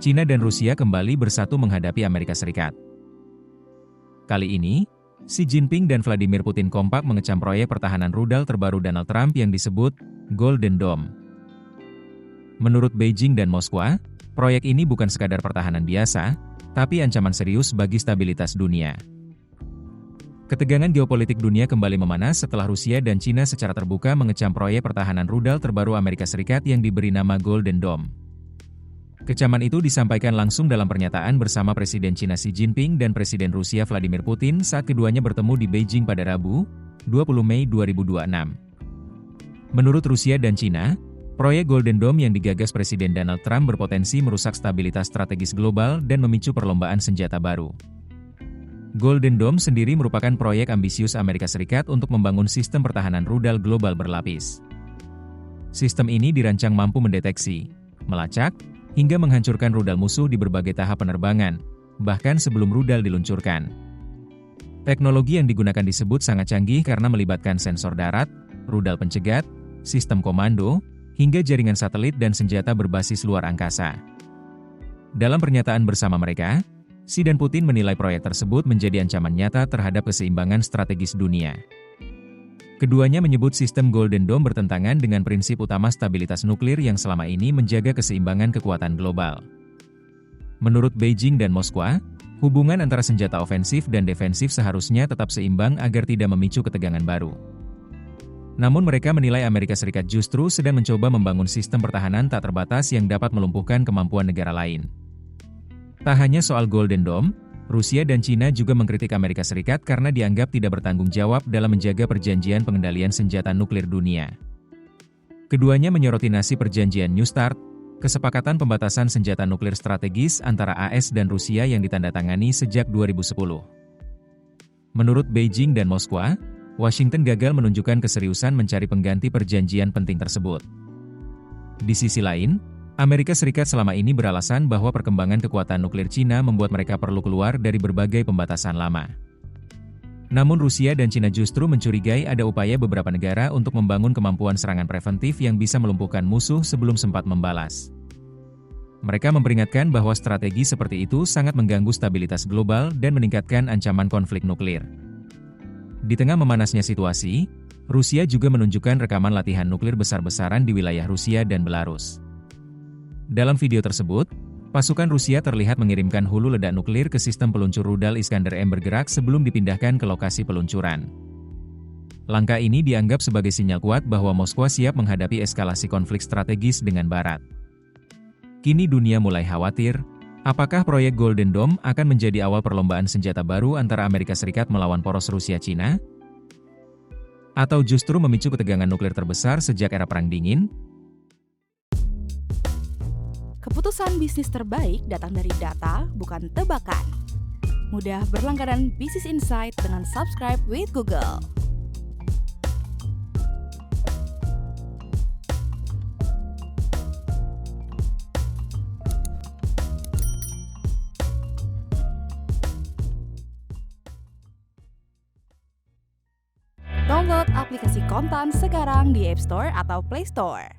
Cina dan Rusia kembali bersatu menghadapi Amerika Serikat. Kali ini, Xi Jinping dan Vladimir Putin kompak mengecam proyek pertahanan rudal terbaru Donald Trump yang disebut Golden Dome. Menurut Beijing dan Moskwa, proyek ini bukan sekadar pertahanan biasa, tapi ancaman serius bagi stabilitas dunia. Ketegangan geopolitik dunia kembali memanas setelah Rusia dan Cina secara terbuka mengecam proyek pertahanan rudal terbaru Amerika Serikat yang diberi nama Golden Dome. Kecaman itu disampaikan langsung dalam pernyataan bersama Presiden Cina Xi Jinping dan Presiden Rusia Vladimir Putin saat keduanya bertemu di Beijing pada Rabu, 20 Mei 2026. Menurut Rusia dan Cina, proyek Golden Dome yang digagas Presiden Donald Trump berpotensi merusak stabilitas strategis global dan memicu perlombaan senjata baru. Golden Dome sendiri merupakan proyek ambisius Amerika Serikat untuk membangun sistem pertahanan rudal global berlapis. Sistem ini dirancang mampu mendeteksi, melacak, hingga menghancurkan rudal musuh di berbagai tahap penerbangan, bahkan sebelum rudal diluncurkan. Teknologi yang digunakan disebut sangat canggih karena melibatkan sensor darat, rudal pencegat, sistem komando, hingga jaringan satelit dan senjata berbasis luar angkasa. Dalam pernyataan bersama mereka, Xi dan Putin menilai proyek tersebut menjadi ancaman nyata terhadap keseimbangan strategis dunia. Keduanya menyebut sistem Golden Dome bertentangan dengan prinsip utama stabilitas nuklir yang selama ini menjaga keseimbangan kekuatan global. Menurut Beijing dan Moskwa, hubungan antara senjata ofensif dan defensif seharusnya tetap seimbang agar tidak memicu ketegangan baru. Namun mereka menilai Amerika Serikat justru sedang mencoba membangun sistem pertahanan tak terbatas yang dapat melumpuhkan kemampuan negara lain. Tak hanya soal Golden Dome, Rusia dan Cina juga mengkritik Amerika Serikat karena dianggap tidak bertanggung jawab dalam menjaga perjanjian pengendalian senjata nuklir dunia. Keduanya menyoroti nasib perjanjian New START, kesepakatan pembatasan senjata nuklir strategis antara AS dan Rusia yang ditandatangani sejak 2010. Menurut Beijing dan Moskwa, Washington gagal menunjukkan keseriusan mencari pengganti perjanjian penting tersebut. Di sisi lain, Amerika Serikat selama ini beralasan bahwa perkembangan kekuatan nuklir Cina membuat mereka perlu keluar dari berbagai pembatasan lama. Namun Rusia dan Cina justru mencurigai ada upaya beberapa negara untuk membangun kemampuan serangan preventif yang bisa melumpuhkan musuh sebelum sempat membalas. Mereka memperingatkan bahwa strategi seperti itu sangat mengganggu stabilitas global dan meningkatkan ancaman konflik nuklir. Di tengah memanasnya situasi, Rusia juga menunjukkan rekaman latihan nuklir besar-besaran di wilayah Rusia dan Belarus. Dalam video tersebut, pasukan Rusia terlihat mengirimkan hulu ledak nuklir ke sistem peluncur rudal Iskander-M bergerak sebelum dipindahkan ke lokasi peluncuran. Langkah ini dianggap sebagai sinyal kuat bahwa Moskwa siap menghadapi eskalasi konflik strategis dengan Barat. Kini dunia mulai khawatir, apakah proyek Golden Dome akan menjadi awal perlombaan senjata baru antara Amerika Serikat melawan poros Rusia-Cina? Atau justru memicu ketegangan nuklir terbesar sejak era Perang Dingin? Keputusan bisnis terbaik datang dari data, bukan tebakan. Mudah berlangganan Business Insight dengan subscribe with Google. Download aplikasi Kontan sekarang di App Store atau Play Store.